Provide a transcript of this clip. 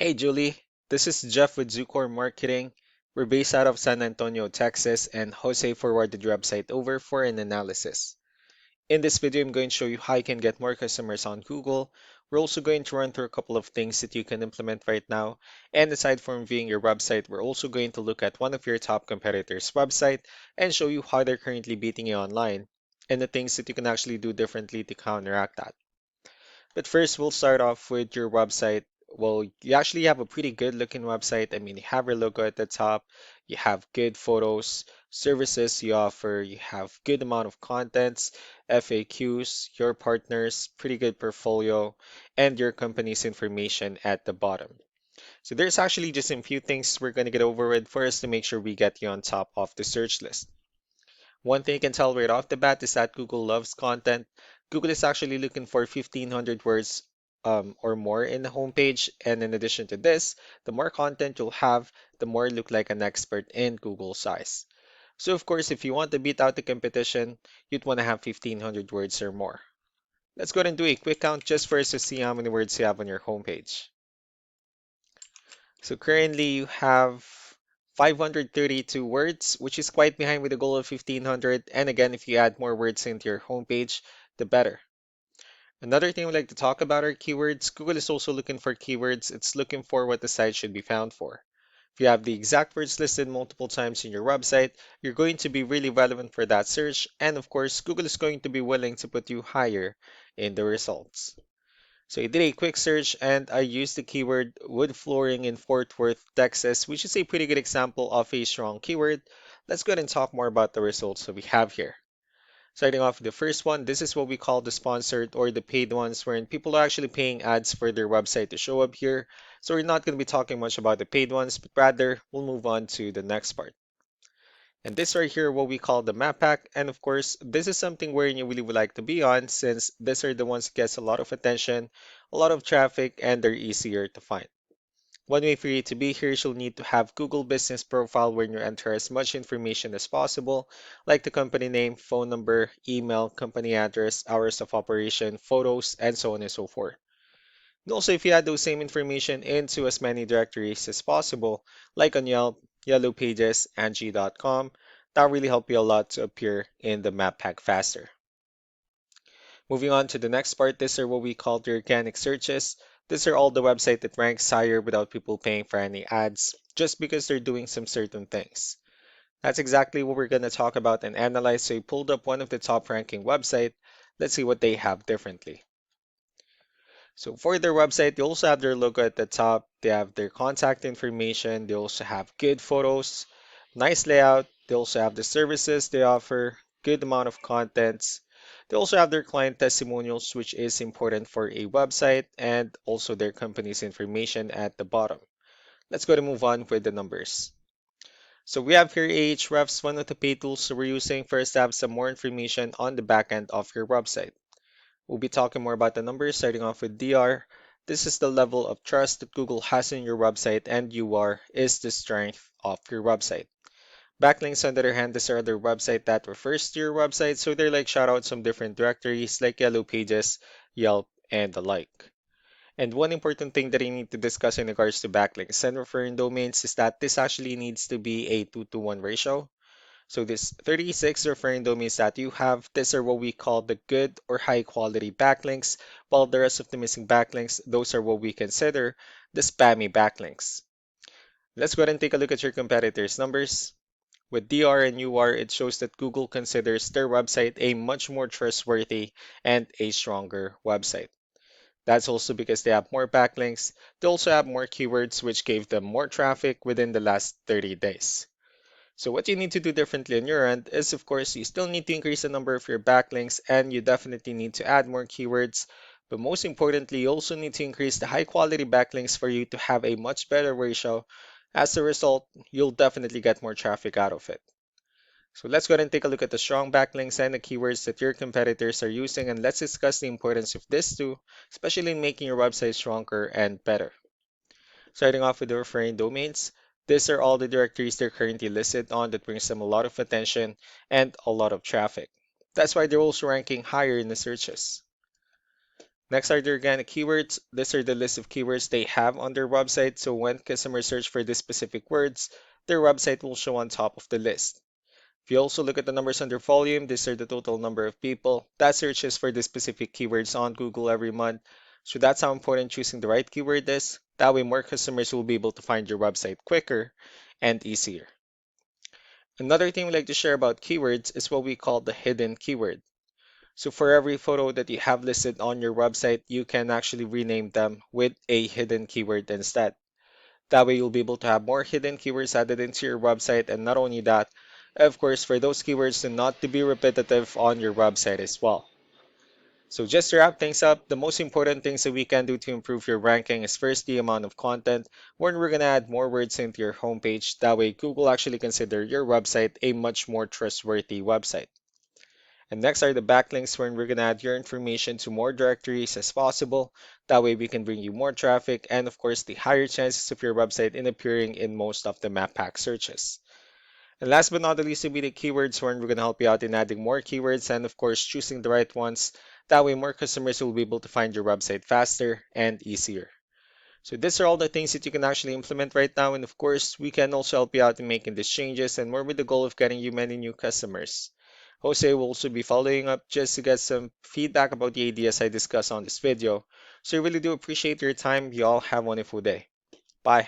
Hey Julie, this is Jeff with Zucor Marketing. We're based out of San Antonio, Texas, and Jose forwarded your website over for an analysis. In this video, I'm going to show you how you can get more customers on Google. We're also going to run through a couple of things that you can implement right now. And aside from viewing your website, we're also going to look at one of your top competitors' website and show you how they're currently beating you online and the things that you can actually do differently to counteract that. But first, we'll start off with your website. Well, you actually have a pretty good looking website. I mean, you have your logo at the top, you have good photos, services you offer, you have good amount of contents, FAQs, your partners, pretty good portfolio, and your company's information at the bottom. So there's actually just a few things we're going to get over with first to make sure we get you on top of the search list. One thing you can tell right off the bat is that Google loves content. Google is actually looking for 1,500 words or more in the homepage. And in addition to this, the more content you'll have, the more you look like an expert in Google's eyes. So of course, if you want to beat out the competition, you'd want to have 1,500 words or more. Let's go ahead and do a quick count just for us to see how many words you have on your homepage. So currently you have 532 words, which is quite behind with the goal of 1500. And again, if you add more words into your homepage, the better. Another thing we like to talk about are keywords. Google is also looking for keywords. It's looking for what the site should be found for. If you have the exact words listed multiple times in your website, you're going to be really relevant for that search. And of course, Google is going to be willing to put you higher in the results. So I did a quick search and I used the keyword wood flooring in Fort Worth, Texas, which is a pretty good example of a strong keyword. Let's go ahead and talk more about the results that we have here. Starting off with the first one, this is what we call the sponsored or the paid ones, wherein people are actually paying ads for their website to show up here. So we're not going to be talking much about the paid ones, but rather we'll move on to the next part. And this right here, what we call the map pack. And of course, this is something where you really would like to be on since these are the ones that gets a lot of attention, a lot of traffic, and they're easier to find. One way for you to be here is you'll need to have Google Business Profile where you enter as much information as possible, like the company name, phone number, email, company address, hours of operation, photos, and so on and so forth. And also, if you add those same information into as many directories as possible, like on Yelp, Yellow Pages, Angie.com, that really help you a lot to appear in the map pack faster. Moving on to the next part, these are what we call the organic searches. These are all the website that ranks higher without people paying for any ads, just because they're doing some certain things. That's exactly what we're going to talk about and analyze. So we pulled up one of the top ranking website. Let's see what they have differently. So for their website, they also have their logo at the top. They have their contact information. They also have good photos, nice layout. They also have the services they offer, good amount of contents. They also have their client testimonials, which is important for a website, and also their company's information at the bottom. Let's go to move on with the numbers. So we have here Ahrefs, one of the paid tools we're using first to have some more information on the back end of your website. We'll be talking more about the numbers, starting off with DR. This is the level of trust that Google has in your website, and UR is the strength of your website. Backlinks, on the other hand, these are other website that refers to your website, so they're like shoutouts from different directories like Yellow Pages, Yelp, and the like. And one important thing that I need to discuss in regards to backlinks and referring domains is that this actually needs to be a 2-to-1 ratio. So this 36 referring domains that you have, these are what we call the good or high quality backlinks, while the rest of the missing backlinks, those are what we consider the spammy backlinks. Let's go ahead and take a look at your competitors' numbers. With DR and UR, it shows that Google considers their website a much more trustworthy and a stronger website. That's also because they have more backlinks. They also have more keywords, which gave them more traffic within the last 30 days. So what you need to do differently on your end is, of course, you still need to increase the number of your backlinks and you definitely need to add more keywords. But most importantly, you also need to increase the high quality backlinks for you to have a much better ratio. As a result, you'll definitely get more traffic out of it. So let's go ahead and take a look at the strong backlinks and the keywords that your competitors are using, and let's discuss the importance of this too, especially in making your website stronger and better. Starting off with the referring domains, these are all the directories they're currently listed on that brings them a lot of attention and a lot of traffic. That's why they're also ranking higher in the searches. Next are the organic keywords. These are the list of keywords they have on their website, so when customers search for these specific words, their website will show on top of the list. If you also look at the numbers under volume, these are the total number of people that searches for the specific keywords on Google every month. So that's how important choosing the right keyword is. That way more customers will be able to find your website quicker and easier. Another thing we like to share about keywords is what we call the hidden keyword. So for every photo that you have listed on your website, you can actually rename them with a hidden keyword instead. That way you'll be able to have more hidden keywords added into your website, and not only that, of course, for those keywords to not to be repetitive on your website as well. So just to wrap things up, the most important things that we can do to improve your ranking is first the amount of content, when we're gonna add more words into your homepage. That way Google actually consider your website a much more trustworthy website. And next are the backlinks, where we're gonna add your information to more directories as possible. That way we can bring you more traffic and of course the higher chances of your website in appearing in most of the map pack searches. And last but not the least will be the keywords, where we're gonna help you out in adding more keywords and of course choosing the right ones. That way more customers will be able to find your website faster and easier. So these are all the things that you can actually implement right now, and of course, we can also help you out in making these changes and more with the goal of getting you many new customers. Jose will also be following up just to get some feedback about the ideas I discussed on this video. So I really do appreciate your time. You all have a wonderful day. Bye.